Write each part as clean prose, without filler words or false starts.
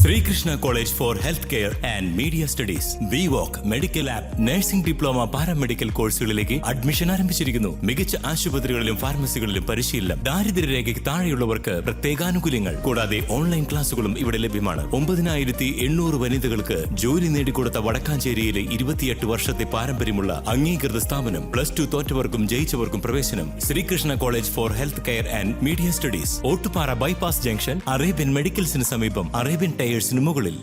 Srikrishna College for Healthcare and Media Studies. VWalk Medical Lab Nursing Diploma Paramedical കോഴ്സുകളിലേക്ക് admission ആരംഭിച്ചിരിക്കുന്നു. മികച്ച ആശുപത്രികളിലും ഫാർമസികളിലും പരിശീലനം. ദാരിദ്ര്യരേഖയ്ക്ക് താഴെയുള്ളവർക്ക് പ്രത്യേകാനുകൂല്യങ്ങൾ. കൂടാതെ ഓൺലൈൻ ക്ലാസുകളും ഇവിടെ ലഭ്യമാണ്. 9800 വനിതകൾക്ക് ജോലി നേടിക്കൊടുത്ത വടക്കാഞ്ചേരിയിലെ 28 വർഷത്തെ പാരമ്പര്യമുള്ള അംഗീകൃത സ്ഥാപനം. +2 തോറ്റവർക്കും ജയിച്ചവർക്കും പ്രവേശനം. Sreekrishna college for health care and media studies, Ottupara bypass junction, Arabian മെഡിക്കൽസിന് സമീപം, അറേബ്യൻ ടയേഴ്സിന് മുകളിൽ.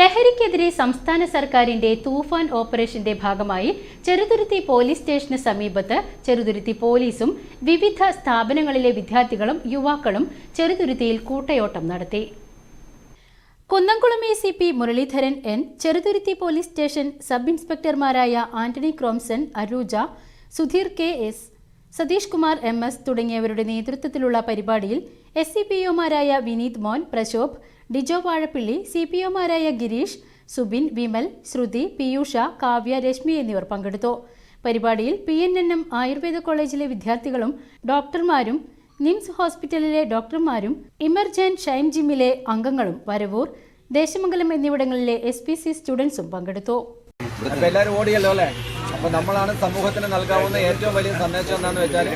ലഹരിക്കെതിരെ സംസ്ഥാന സർക്കാരിന്റെ തൂഫാൻ ഓപ്പറേഷന്റെ ഭാഗമായി ചെറുതുരുത്തി പോലീസ് സ്റ്റേഷന് സമീപത്ത് ചെറുതുരുത്തി പോലീസും വിവിധ സ്ഥാപനങ്ങളിലെ വിദ്യാർത്ഥികളും യുവാക്കളും ചെറുതുരുത്തിയിൽ കൂട്ടയോട്ടം നടത്തി. Kunnamkulam ACP Muraleedharan N, Cheruthuruthy police station sub ഇൻസ്പെക്ടർമാരായ ആന്റണി ക്രോംസൺ, അരൂജ, സുധീർ KS, സതീഷ് കുമാർ MS തുടങ്ങിയവരുടെ നേതൃത്വത്തിലുള്ള പരിപാടിയിൽ SCPOമാരായ വിനീത് മോൻ, പ്രശോഭ്, ഡിജോ വാഴപ്പിള്ളി, CPOമാരായ ഗിരീഷ്, സുബിൻ, വിമൽ, ശ്രുതി, പീയൂഷ, കാവ്യ, രശ്മി എന്നിവർ പങ്കെടുത്തു. പരിപാടിയിൽ PNNM ആയുർവേദ കോളേജിലെ വിദ്യാർത്ഥികളും ഡോക്ടർമാരും നിംസ് ഹോസ്പിറ്റലിലെ ഡോക്ടർമാരും ഇമർജന്റ് ഷൈൻ ജിമ്മിലെ അംഗങ്ങളും വരവൂർ, ദേശമംഗലം എന്നിവിടങ്ങളിലെ SPC സ്റ്റുഡൻസും പങ്കെടുത്തു. എല്ലാവരും ഓടിയല്ലോ അല്ലേ? അപ്പോൾ നമ്മളാണ് സമൂഹത്തിന് നൽകാവുന്ന ഏറ്റവും വലിയ സന്ദേശം എന്താണെന്ന് വെച്ചാൽ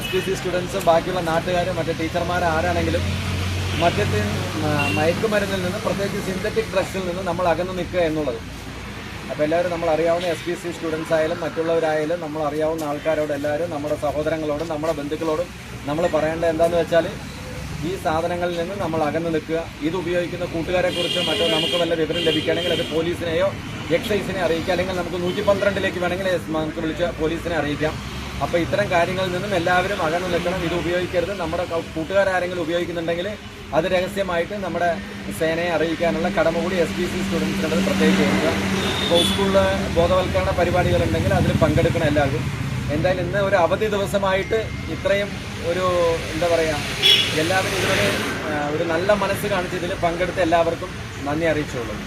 SPC സ്റ്റുഡൻസും ബാക്കിയുള്ള നാട്ടുകാരും മറ്റ് ടീച്ചർമാർ ആരാണെങ്കിലും മദ്യത്തിൽ മയക്കുമരുന്നിൽ നിന്ന്, പ്രത്യേകിച്ച് സിന്തറ്റിക് ഡ്രഗ്സിൽ നിന്ന് നമ്മൾ അകന്നു നിൽക്കുക എന്നുള്ളത്. അപ്പോൾ എല്ലാവരും നമ്മൾ അറിയാവുന്ന SPC സ്റ്റുഡൻസ് ആയാലും മറ്റുള്ളവരായാലും നമ്മൾ അറിയാവുന്ന ആൾക്കാരോട് എല്ലാവരും നമ്മുടെ സഹോദരങ്ങളോടും നമ്മുടെ ബന്ധുക്കളോടും നമ്മൾ പറയേണ്ടത് എന്താണെന്ന് വെച്ചാൽ ഈ സാധനങ്ങളിൽ നിന്ന് നമ്മൾ അകന്നു നിൽക്കുക. ഇത് ഉപയോഗിക്കുന്ന കൂട്ടുകാരെക്കുറിച്ച് മറ്റോ നമുക്ക് വല്ല വിവരം ലഭിക്കുകയാണെങ്കിൽ അത് പോലീസിനെയോ എക്സൈസിനെ അറിയിക്കുക, അല്ലെങ്കിൽ നമുക്ക് 112ലേക്ക് വേണമെങ്കിൽ നമുക്ക് വിളിച്ച് പോലീസിനെ അറിയിക്കാം. അപ്പോൾ ഇത്തരം കാര്യങ്ങളിൽ നിന്നും എല്ലാവരും അകന്നു നിൽക്കണം. ഇത് ഉപയോഗിക്കരുത്. നമ്മുടെ കൂട്ടുകാരെങ്കിലും ഉപയോഗിക്കുന്നുണ്ടെങ്കിൽ അത് രഹസ്യമായിട്ട് നമ്മുടെ സേനയെ അറിയിക്കാനുള്ള കടമ കൂടി SPC സ്റ്റുഡൻസിനുള്ളത് പ്രത്യേകിച്ച് ചെയ്യുക. ഇപ്പോൾ സ്കൂളിൽ ബോധവൽക്കരണ പരിപാടികളുണ്ടെങ്കിൽ അതിൽ പങ്കെടുക്കണം എല്ലാവരും. എന്തായാലും ഇന്ന് ഒരു അവധി ദിവസമായിട്ട് ഇത്രയും ഒരു എന്താ പറയുക, എല്ലാവരും ഇതിലൊരു ഒരു നല്ല മനസ്സ് കാണിച്ച് ഇതിൽ പങ്കെടുത്ത എല്ലാവർക്കും നന്ദി അറിയിച്ചുള്ളൂ.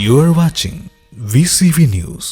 You are watching VCV News.